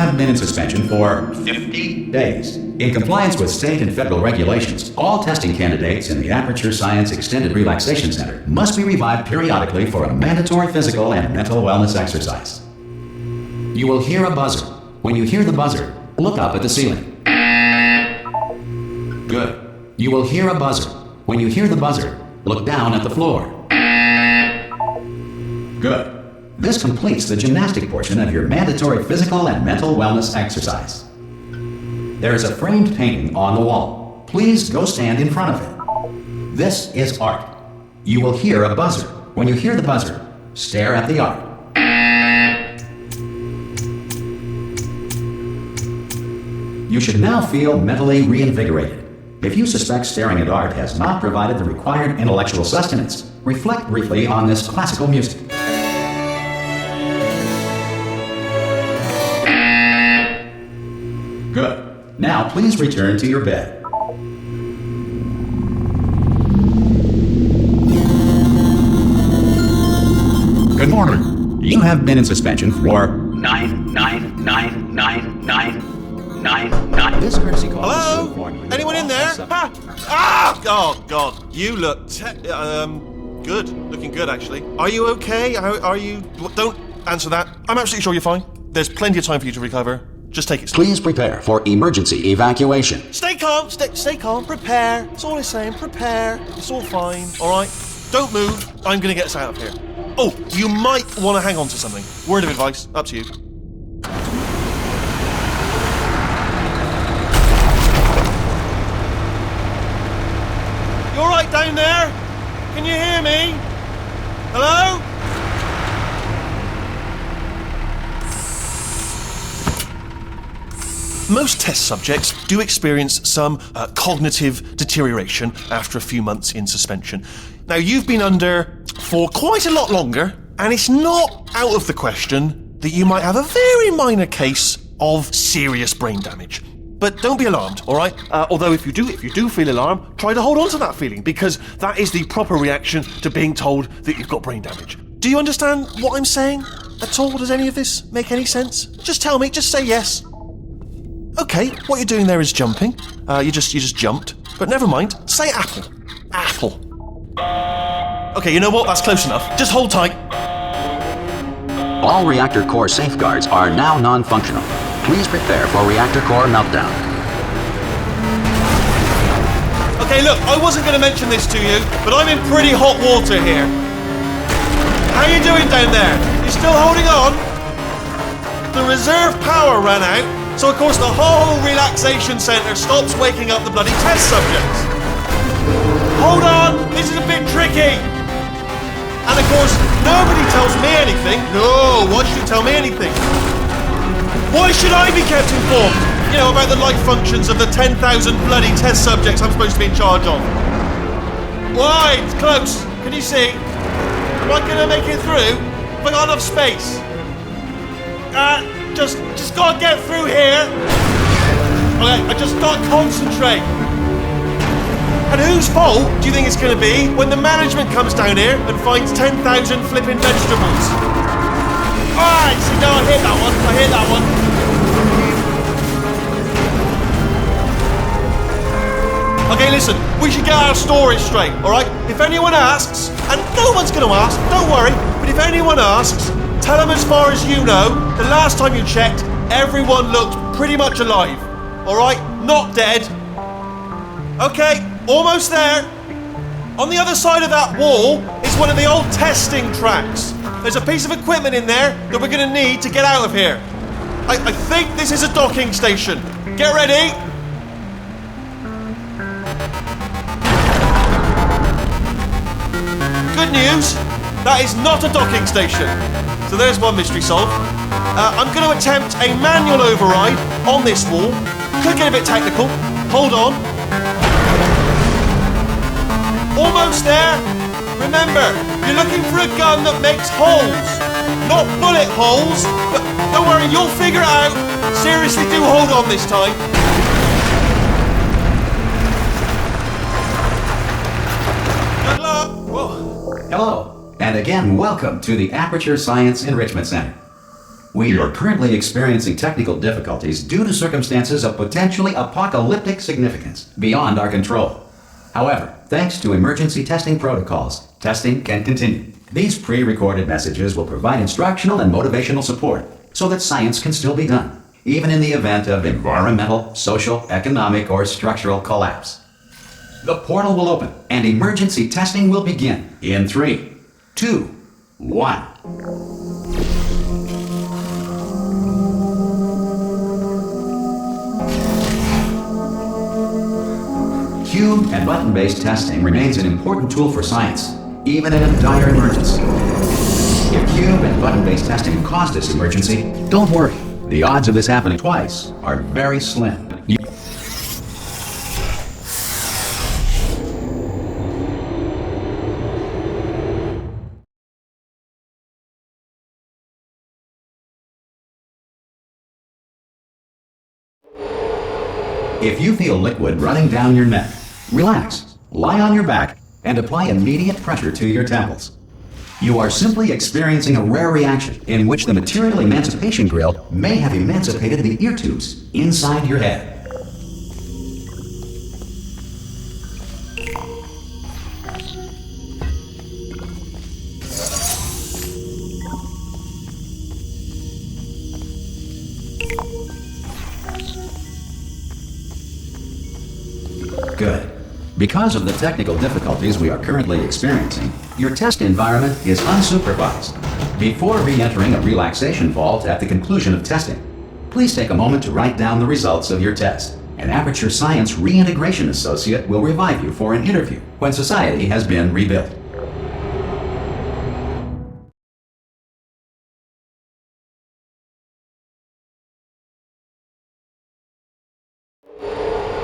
have been in suspension for 50 days. In compliance with state and federal regulations, all testing candidates in the Aperture Science Extended Relaxation Center must be revived periodically for a mandatory physical and mental wellness exercise. You will hear a buzzer. When you hear the buzzer, look up at the ceiling. Good. You will hear a buzzer. When you hear the buzzer, look down at the floor. Good. This completes the gymnastic portion of your mandatory physical and mental wellness exercise. There is a framed painting on the wall. Please go stand in front of it. This is art. You will hear a buzzer. When you hear the buzzer, stare at the art. You should now feel mentally reinvigorated. If you suspect staring at art has not provided the required intellectual sustenance, reflect briefly on this classical music. Good. Now please return to your bed. Good morning. You have been in suspension for 9. This courtesy call. Hello? Anyone in there? Oh God! You look good. Looking good, actually. Are you okay? Are you? Don't answer that. I'm absolutely sure you're fine. There's plenty of time for you to recover. Just take it slow. Please prepare for emergency evacuation. Stay calm. Stay calm. Prepare. That's all I'm saying. Prepare. It's all fine. All right. Don't move. I'm gonna get us out of here. Oh, you might want to hang on to something. Word of advice. Up to you. You all right down there? Can you hear me? Hello? Most test subjects do experience some cognitive deterioration after a few months in suspension. Now, you've been under for quite a lot longer, and it's not out of the question that you might have a very minor case of serious brain damage. But don't be alarmed, all right? Although if you do feel alarmed, try to hold on to that feeling, because that is the proper reaction to being told that you've got brain damage. Do you understand what I'm saying at all? Does any of this make any sense? Just tell me, just say yes. Okay, what you're doing there is jumping. You just jumped. But never mind, say apple. Apple. Okay, you know what? That's close enough. Just hold tight. All reactor core safeguards are now non-functional. Please prepare for reactor core meltdown. Okay, look, I wasn't going to mention this to you, but I'm in pretty hot water here. How you doing down there? You still holding on? The reserve power ran out, so of course the whole relaxation centre stops waking up the bloody test subjects. Hold on, this is a bit tricky. And of course, nobody tells me anything. No, why should you tell me anything? Why should I be kept informed? You know, about the life functions of the 10,000 bloody test subjects I'm supposed to be in charge of. Why? It's close. Can you see? Am I gonna make it through? Have I got enough space? Just gotta get through here. Okay, I just gotta concentrate. And whose fault do you think it's gonna be when the management comes down here and finds 10,000 flipping vegetables? Alright, so no, I hit that one. Okay, listen, we should get our story straight, alright? If anyone asks, and no one's gonna ask, don't worry, but if anyone asks, tell them as far as you know, the last time you checked, everyone looked pretty much alive, alright? Not dead. Okay, almost there. On the other side of that wall is one of the old testing tracks. There's a piece of equipment in there that we're gonna need to get out of here. I think this is a docking station. Get ready. Good news, that is not a docking station. So there's one mystery solved. I'm going to attempt a manual override on this wall. Could get a bit technical. Hold on. Almost there. Remember, you're looking for a gun that makes holes, not bullet holes. But don't worry, you'll figure it out. Seriously, do hold on this time. Good luck. Whoa. Hello, and again, welcome to the Aperture Science Enrichment Center. We are currently experiencing technical difficulties due to circumstances of potentially apocalyptic significance beyond our control. However, thanks to emergency testing protocols, testing can continue. These pre-recorded messages will provide instructional and motivational support so that science can still be done, even in the event of environmental, social, economic, or structural collapse. The portal will open and emergency testing will begin in 3, 2, 1. Cube and button-based testing remains an important tool for science, even in a dire emergency. If cube and button-based testing caused this emergency, don't worry. The odds of this happening twice are very slim. If you feel liquid running down your neck, relax, lie on your back, and apply immediate pressure to your temples. You are simply experiencing a rare reaction in which the material emancipation grill may have emancipated the ear tubes inside your head. Good. Because of the technical difficulties we are currently experiencing, your test environment is unsupervised. Before re-entering a relaxation vault at the conclusion of testing, please take a moment to write down the results of your test. An Aperture Science Reintegration Associate will revive you for an interview when society has been rebuilt.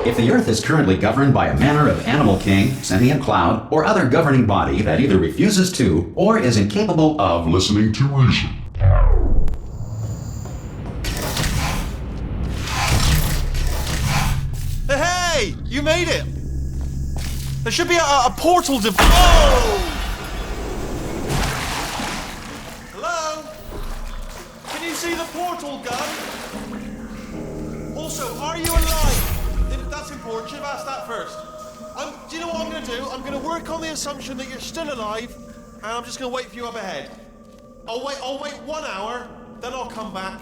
If the Earth is currently governed by a manner of animal king, sentient cloud, or other governing body that either refuses to or is incapable of listening to reason. Hey! You made it! There should be a portal Oh! Hello? Can you see the portal gun? Also, are you alive? That's important. Should have asked that first. Do you know what I'm going to do? I'm going to work on the assumption that you're still alive, and I'm just going to wait for you up ahead. I'll wait 1 hour, then I'll come back,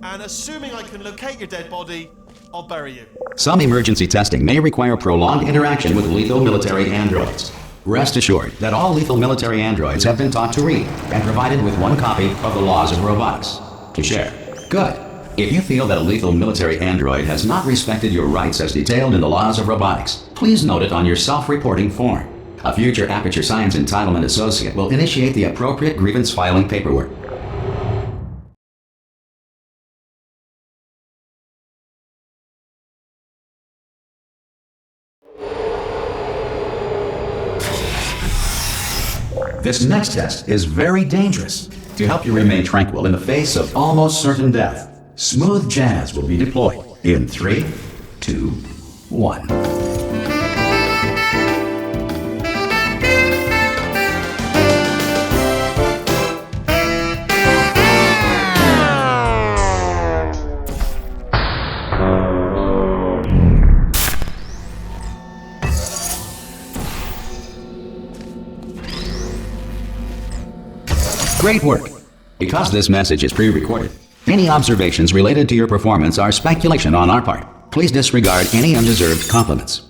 and assuming I can locate your dead body, I'll bury you. Some emergency testing may require prolonged interaction with lethal military androids. Rest assured that all lethal military androids have been taught to read and provided with 1 copy of the laws of robotics to share. Good. If you feel that a lethal military android has not respected your rights as detailed in the laws of robotics, please note it on your self-reporting form. A future Aperture Science Entitlement Associate will initiate the appropriate grievance filing paperwork. This next test is very dangerous. To help you remain tranquil in the face of almost certain death, smooth jazz will be deployed in 3, 2, 1. Great work! Because this message is pre-recorded, any observations related to your performance are speculation on our part. Please disregard any undeserved compliments.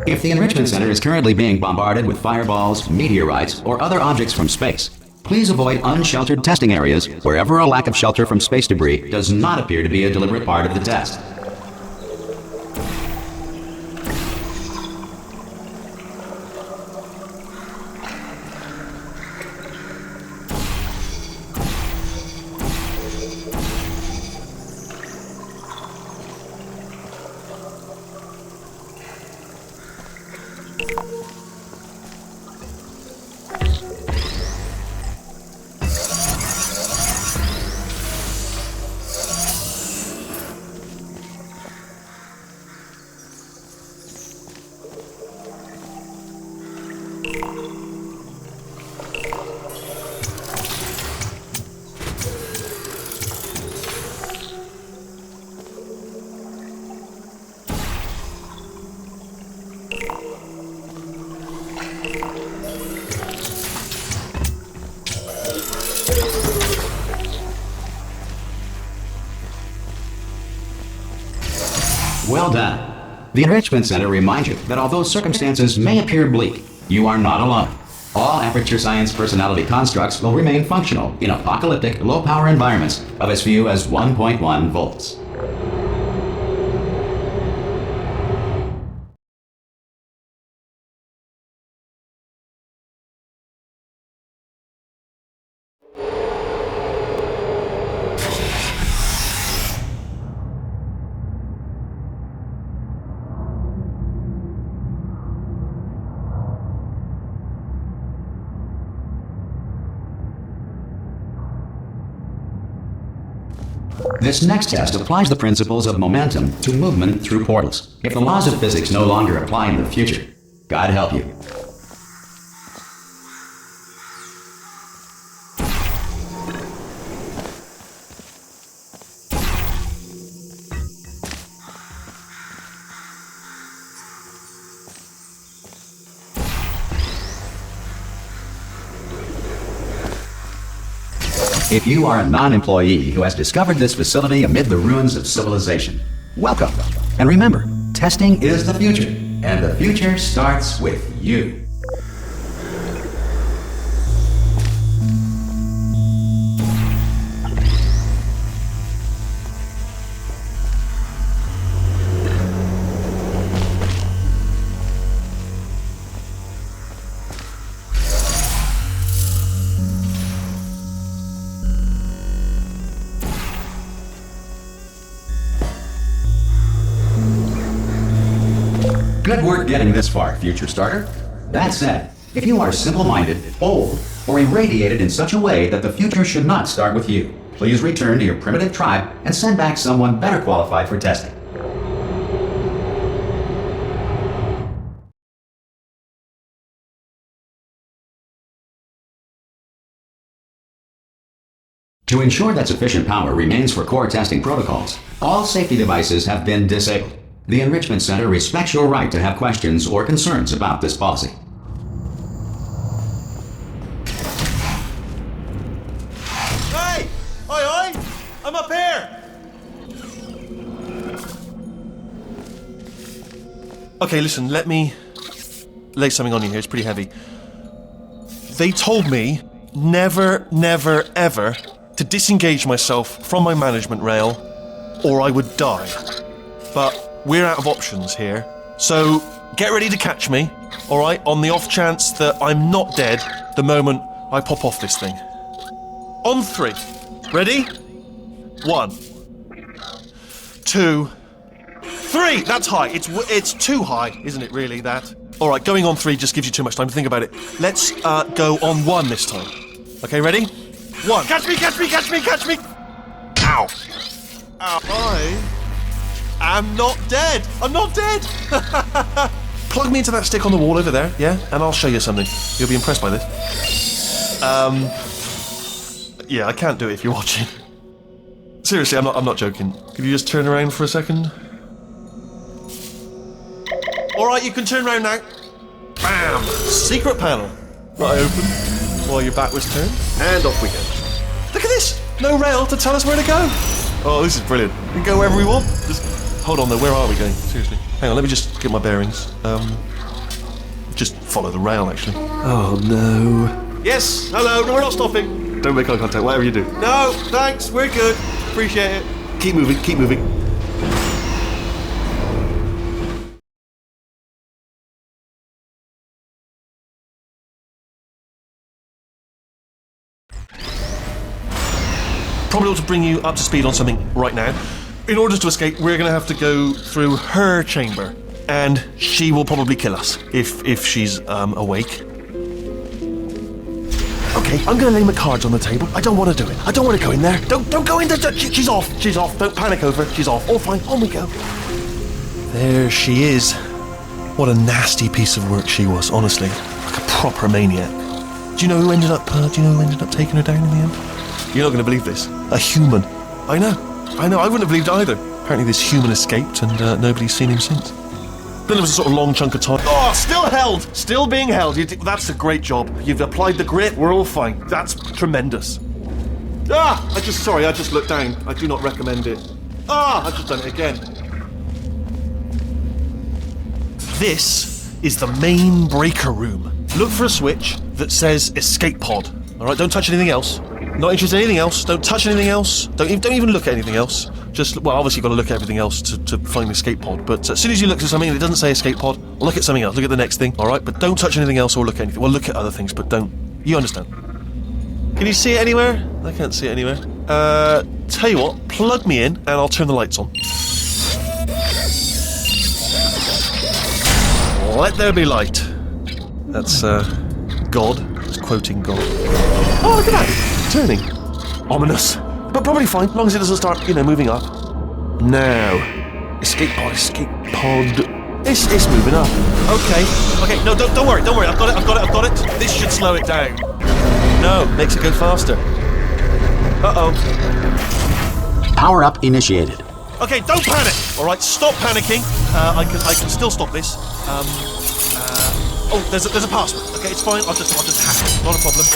If the Enrichment Center is currently being bombarded with fireballs, meteorites, or other objects from space, please avoid unsheltered testing areas wherever a lack of shelter from space debris does not appear to be a deliberate part of the test. Well done. The Enrichment Center reminds you that although circumstances may appear bleak, you are not alone. All Aperture Science personality constructs will remain functional in apocalyptic, low-power environments of as few as 1.1 volts. This next test applies the principles of momentum to movement through portals. If the laws of physics no longer apply in the future, God help you. If you are a non-employee who has discovered this facility amid the ruins of civilization, welcome. And remember, testing is the future, and the future starts with you. Good work getting this far, future starter. That said, if you are simple-minded, old, or irradiated in such a way that the future should not start with you, please return to your primitive tribe and send back someone better qualified for testing. To ensure that sufficient power remains for core testing protocols, all safety devices have been disabled. The Enrichment Center respects your right to have questions or concerns about this policy. Hey! Oi! I'm up here! Okay, listen, let me lay something on you here. It's pretty heavy. They told me never, ever to disengage myself from my management rail or I would die. But we're out of options here, so get ready to catch me, alright, on the off chance that I'm not dead the moment I pop off this thing. On 3. Ready? 1, 2, 3! That's high. It's too high, isn't it, really, that? Alright, going on 3 just gives you too much time to think about it. Let's go on 1 this time. Okay, ready? 1. Catch me! Ow! Ow. I'm not dead! Plug me into that stick on the wall over there, yeah? And I'll show you something. You'll be impressed by this. Yeah, I can't do it if you're watching. Seriously, I'm not joking. Could you just turn around for a second? Alright, you can turn around now. Bam! Secret panel. Right open, while your back was turned, and off we go. Look at this! No rail to tell us where to go! Oh, this is brilliant. We can go wherever we want. Just hold on though, where are we going? Seriously. Hang on, let me just get my bearings. Just follow the rail, actually. Oh, no. Yes, hello, no, we're not stopping. Don't make eye contact, whatever you do. No, thanks, we're good. Appreciate it. Keep moving. Probably ought to bring you up to speed on something right now. In order to escape, we're going to have to go through her chamber, and she will probably kill us if she's awake. Okay, I'm going to lay my cards on the table. I don't want to do it. I don't want to go in there. Don't go in there. She's off. Don't panic over. She's off. All fine. On we go. There she is. What a nasty piece of work she was, honestly. Like a proper maniac. Do you know who ended up taking her down in the end? You're not going to believe this. A human. I know. I wouldn't have believed either. Apparently this human escaped and nobody's seen him since. Then there was a sort of long chunk of time. Oh, still held! Still being held. That's a great job. You've applied the grit. We're all fine. That's tremendous. I just looked down. I do not recommend it. I've just done it again. this is the main breaker room. Look for a switch that says escape pod. All right, don't touch anything else. Not interested in anything else. Don't touch anything else. Don't even look at anything else. Just, well, obviously you've got to look at everything else to find the escape pod. But as soon as you look at something and it doesn't say escape pod, look at something else. Look at the next thing, all right? But don't touch anything else or look at anything. Well, look at other things, but don't. You understand? Can you see it anywhere? I can't see it anywhere. Tell you what, plug me in and I'll turn the lights on. Let there be light. That's, God. It's quoting God. Oh, look at that! Turning. Ominous. But probably fine, as long as it doesn't start, moving up. Now. Escape pod. It's moving up. Okay, no, don't worry. I've got it. This should slow it down. No, makes it go faster. Uh-oh. Power up initiated. Okay, don't panic! Alright, stop panicking. I can still stop this. Oh, there's a password. Okay, it's fine. I'll just hack it. Not a problem. C.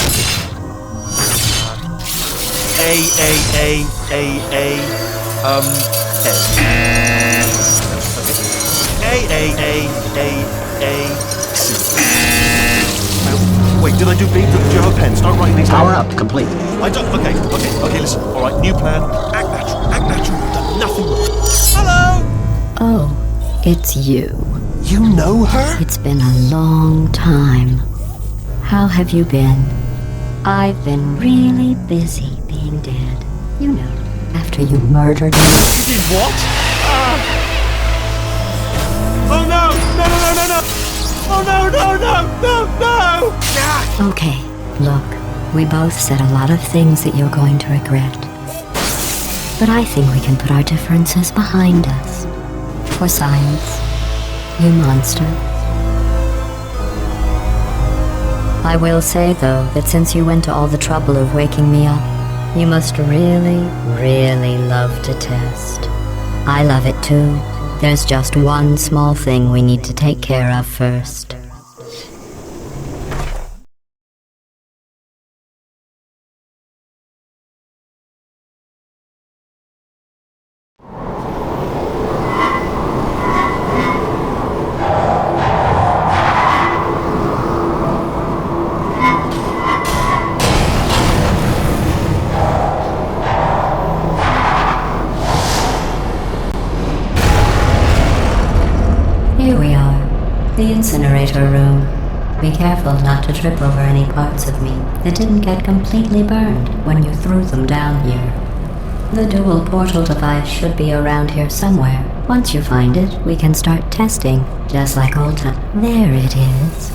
Wait, did I do B? Do you have a pen? Start writing these down. Power up complete. I don't. Okay, listen. Alright, new plan. Act natural. You've done nothing wrong. Hello! Oh, it's you. You know her? It's been a long time. How have you been? I've been really busy being dead. You know, after you murdered me. You did what? Oh no! No! Oh no! Ah! Okay, look, we both said a lot of things that you're going to regret. But I think we can put our differences behind us. For science, you monster. I will say, though, that since you went to all the trouble of waking me up, you must really, really love to test. I love it too. There's just one small thing we need to take care of first. Here we are, the Incinerator room. Be careful not to trip over any parts of me that didn't get completely burned when you threw them down here. The dual portal device should be around here somewhere. Once you find it, we can start testing, just like old time. There it is.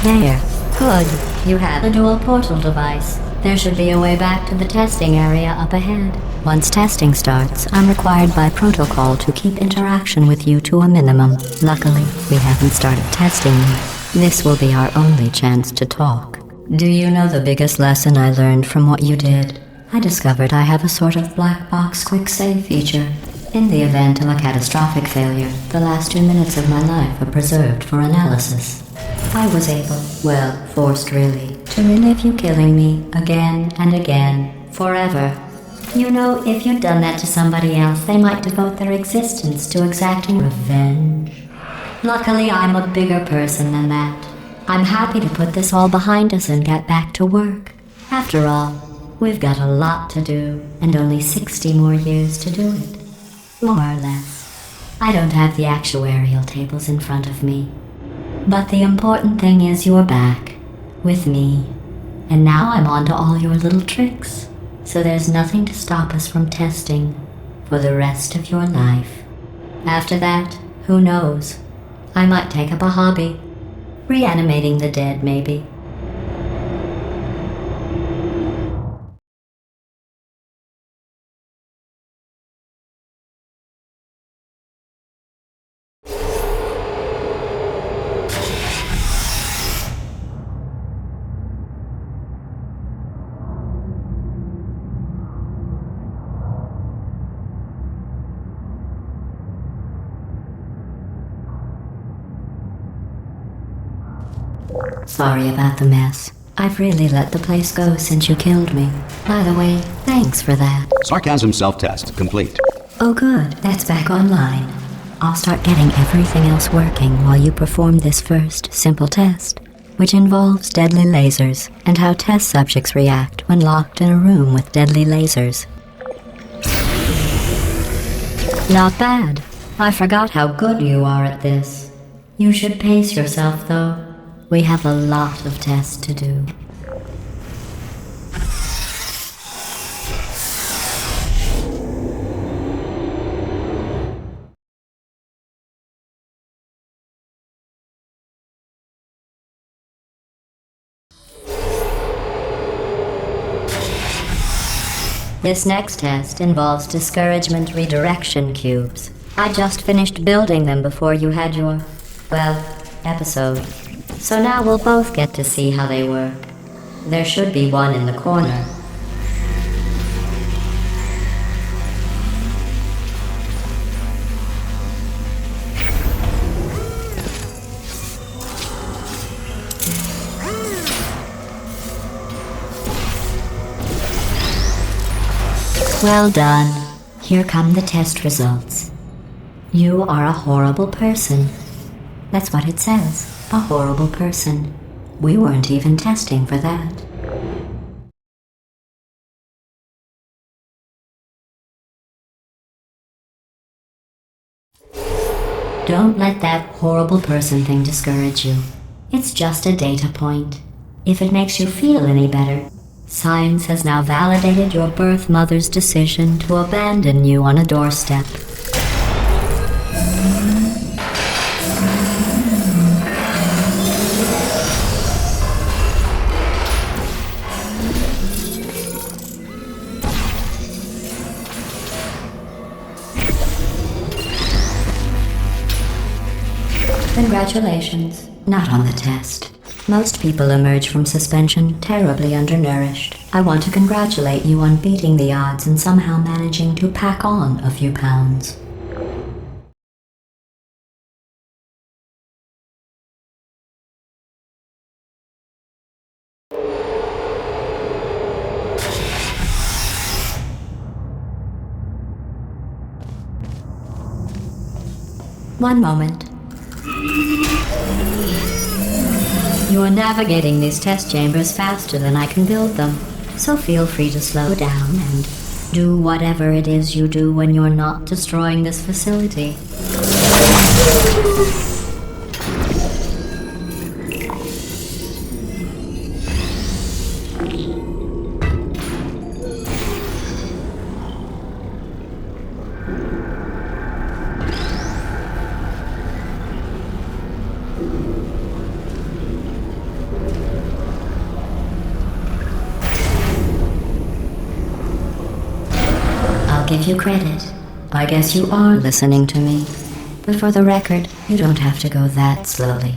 There. Good. You have the dual portal device. There should be a way back to the testing area up ahead. Once testing starts, I'm required by protocol to keep interaction with you to a minimum. Luckily, we haven't started testing yet. This will be our only chance to talk. Do you know the biggest lesson I learned from what you did? I discovered I have a sort of black box quick save feature. In the event of a catastrophic failure, the last 2 minutes of my life are preserved for analysis. I was able, well, forced really, to relive you killing me again and again, forever. You know, if you'd done that to somebody else, they might devote their existence to exacting revenge. Luckily, I'm a bigger person than that. I'm happy to put this all behind us and get back to work. After all, we've got a lot to do, and only 60 more years to do it. More or less. I don't have the actuarial tables in front of me. But the important thing is you're back, with me. And now I'm on to all your little tricks. So there's nothing to stop us from testing for the rest of your life. After that, who knows? I might take up a hobby. Reanimating the dead, maybe. Sorry about the mess. I've really let the place go since you killed me. By the way, thanks for that. Sarcasm self-test complete. Oh good, that's back online. I'll start getting everything else working while you perform this first, simple test, which involves deadly lasers and how test subjects react when locked in a room with deadly lasers. Not bad. I forgot how good you are at this. You should pace yourself, though. We have a lot of tests to do. This next test involves discouragement redirection cubes. I just finished building them before you had your, well, episode. So now we'll both get to see how they work. There should be one in the corner. Well done. Here come the test results. You are a horrible person. That's what it says. A horrible person. We weren't even testing for that. Don't let that horrible person thing discourage you. It's just a data point. If it makes you feel any better, science has now validated your birth mother's decision to abandon you on a doorstep. Congratulations. Not on the test. Most people emerge from suspension terribly undernourished. I want to congratulate you on beating the odds and somehow managing to pack on a few pounds. One moment. You are navigating these test chambers faster than I can build them, so feel free to slow down and do whatever it is you do when you're not destroying this facility. Give you credit. I guess you are listening to me. But for the record, you don't have to go that slowly.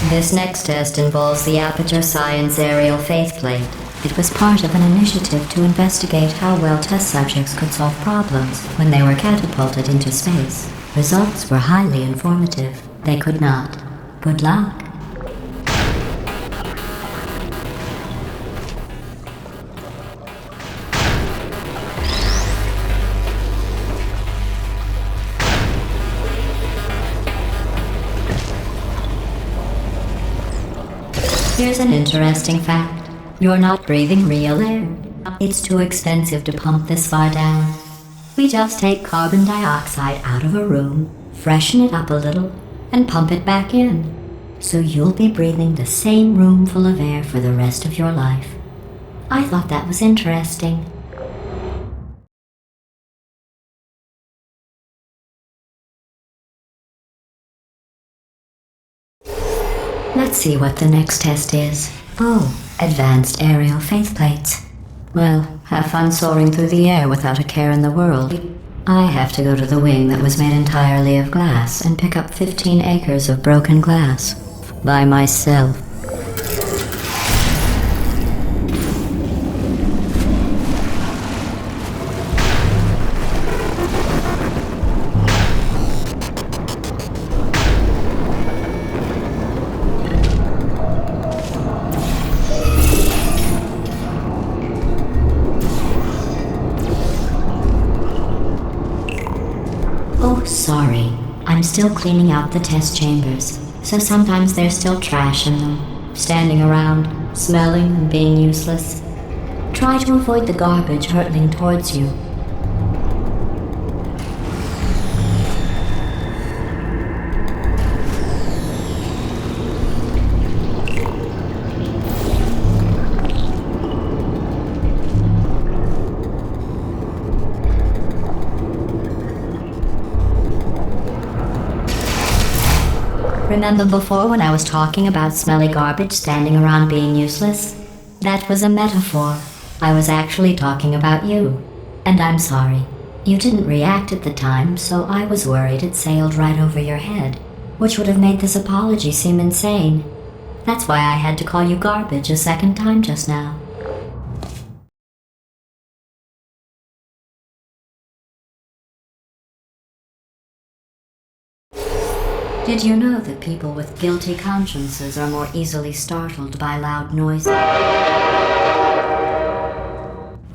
This next test involves the Aperture Science Aerial Faceplate. It was part of an initiative to investigate how well test subjects could solve problems when they were catapulted into space. Results were highly informative. They could not. Good luck. Here's an interesting fact. You're not breathing real air. It's too expensive to pump this far down. We just take carbon dioxide out of a room, freshen it up a little, and pump it back in. So you'll be breathing the same room full of air for the rest of your life. I thought that was interesting. Let's see what the next test is. Oh, advanced aerial faceplates. Well, have fun soaring through the air without a care in the world. I have to go to the wing that was made entirely of glass and pick up 15 acres of broken glass. By myself. Oh, sorry. I'm still cleaning out the test chambers, so sometimes there's still trash in them, standing around, smelling and being useless. Try to avoid the garbage hurtling towards you. Remember before when I was talking about smelly garbage standing around being useless? That was a metaphor. I was actually talking about you. And I'm sorry. You didn't react at the time, so I was worried it sailed right over your head, which would have made this apology seem insane. That's why I had to call you garbage a second time just now. Did you know that people with guilty consciences are more easily startled by loud noises?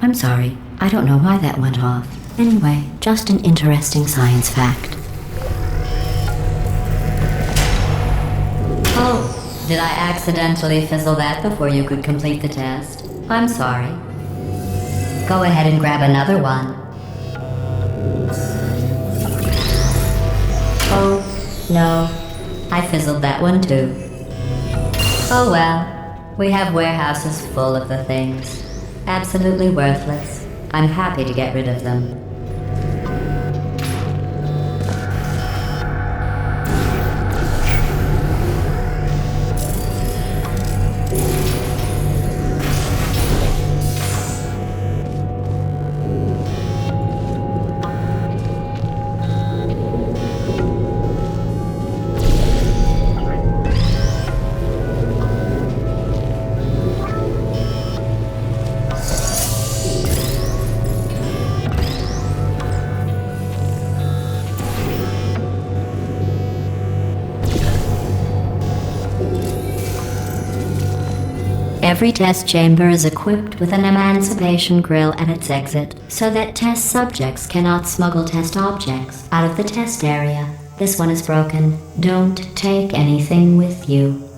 I'm sorry, I don't know why that went off. Anyway, just an interesting science fact. Oh, did I accidentally fizzle that before you could complete the test? I'm sorry. Go ahead and grab another one. Oh. No, I fizzled that one too. Oh well, we have warehouses full of the things. Absolutely worthless. I'm happy to get rid of them. Every test chamber is equipped with an emancipation grill at its exit, so that test subjects cannot smuggle test objects out of the test area. This one is broken. Don't take anything with you.